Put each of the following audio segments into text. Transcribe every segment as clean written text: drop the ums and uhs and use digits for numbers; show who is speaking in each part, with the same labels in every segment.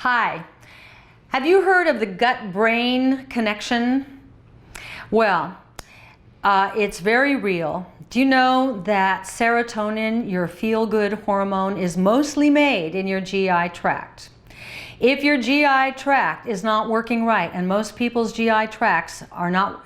Speaker 1: Hi, have you heard of the gut-brain connection? Well, it's very real. Do you know that serotonin, your feel-good hormone, is mostly made in your GI tract? If your GI tract is not working right, and most people's GI tracts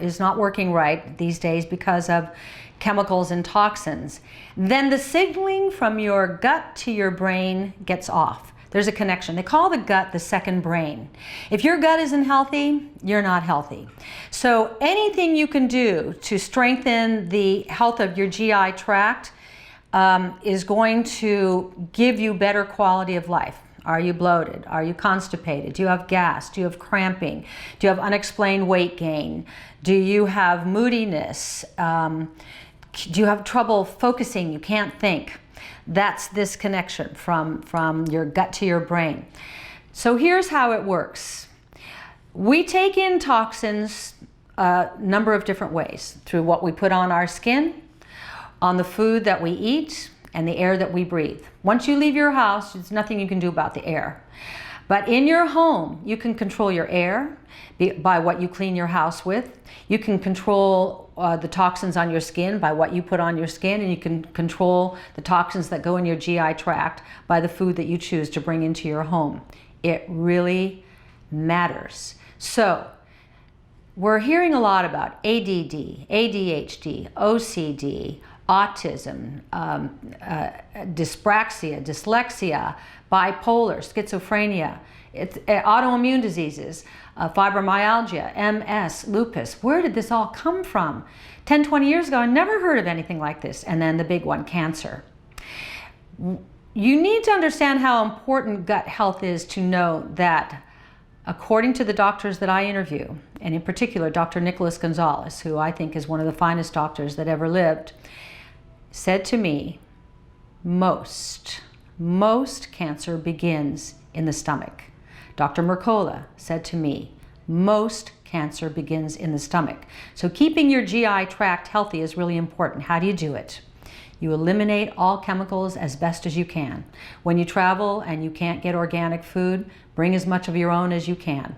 Speaker 1: is not working right these days because of chemicals and toxins, then the signaling from your gut to your brain gets off. There's a connection. They call the gut the second brain. If your gut isn't healthy, you're not healthy. So anything you can do to strengthen the health of your GI tract is going to give you better quality of life. Are you bloated? Are you constipated? Do you have gas? Do you have cramping? Do you have unexplained weight gain? Do you have moodiness? Do you have trouble focusing? You can't think. That's this connection from your gut to your brain. So here's how it works. We take in toxins a number of different ways, through what we put on our skin, on the food that we eat, and the air that we breathe. Once you leave your house, there's nothing you can do about the air. But in your home, you can control your air by what you clean your house with. You can control the toxins on your skin by what you put on your skin, and you can control the toxins that go in your GI tract by the food that you choose to bring into your home. It really matters. So, we're hearing a lot about ADD, ADHD, OCD, autism, dyspraxia, dyslexia, bipolar, schizophrenia, autoimmune diseases, fibromyalgia, MS, lupus. Where did this all come from? 10, 20 years ago, I never heard of anything like this. And then the big one, cancer. You need to understand how important gut health is to know that, according to the doctors that I interview, and in particular Dr. Nicholas Gonzalez, who I think is one of the finest doctors that ever lived, said to me, most cancer begins in the stomach. Dr. Mercola said to me, most cancer begins in the stomach. So keeping your GI tract healthy is really important. How do you do it? You eliminate all chemicals as best as you can. When you travel and you can't get organic food, bring as much of your own as you can.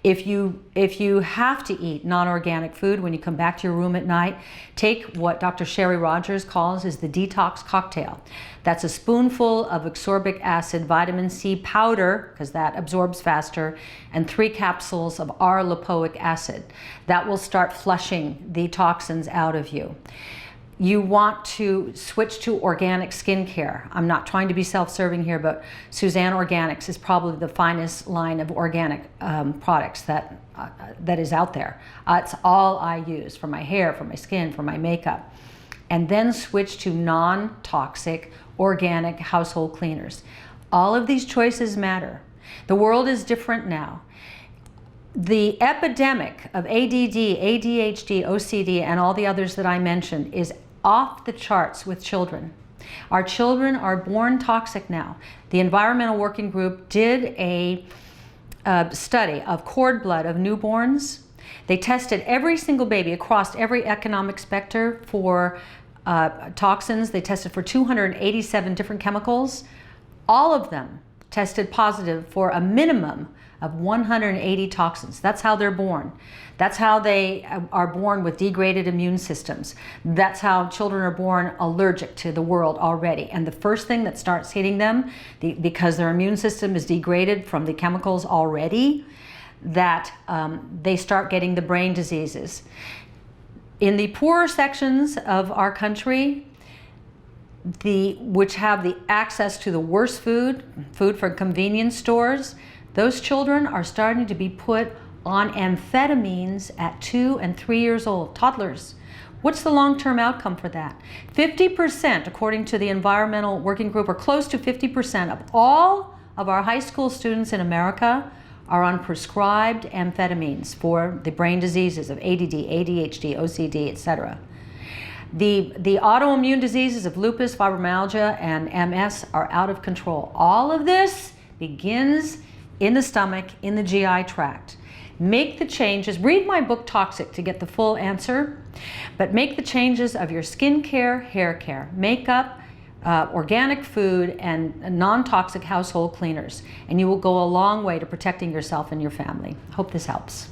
Speaker 1: If you have to eat non-organic food when you come back to your room at night, take what Dr. Sherry Rogers calls is the detox cocktail. That's a spoonful of ascorbic acid, vitamin C powder, because that absorbs faster, and 3 capsules of R-lipoic acid. That will start flushing the toxins out of you. You want to switch to organic skincare. I'm not trying to be self-serving here, but Suzanne Organics is probably the finest line of organic products that is out there. It's all I use for my hair, for my skin, for my makeup. And then switch to non-toxic organic household cleaners. All of these choices matter. The world is different now. The epidemic of ADD, ADHD, OCD, and all the others that I mentioned is off the charts with children. Our children are born toxic now. The Environmental Working Group did a study of cord blood of newborns. They tested every single baby across every economic spectrum for toxins. They tested for 287 different chemicals. All of them tested positive for a minimum of 180 toxins. That's how they're born. That's how they are born with degraded immune systems. That's how children are born allergic to the world already. And the first thing that starts hitting them, because their immune system is degraded from the chemicals already, that they start getting the brain diseases. In the poorer sections of our country, which have the access to the worst food from convenience stores, those children are starting to be put on amphetamines at 2 and 3 years old, toddlers. What's the long-term outcome for that? 50%, according to the Environmental Working Group, or close to 50% of all of our high school students in America are on prescribed amphetamines for the brain diseases of ADD, ADHD, OCD, etc. The autoimmune diseases of lupus, fibromyalgia, and MS are out of control. All of this begins in the stomach, in the GI tract. Make the changes. Read my book, Toxic, to get the full answer. But make the changes of your skin care, hair care, makeup, organic food and non-toxic household cleaners, and you will go a long way to protecting yourself and your family. Hope this helps.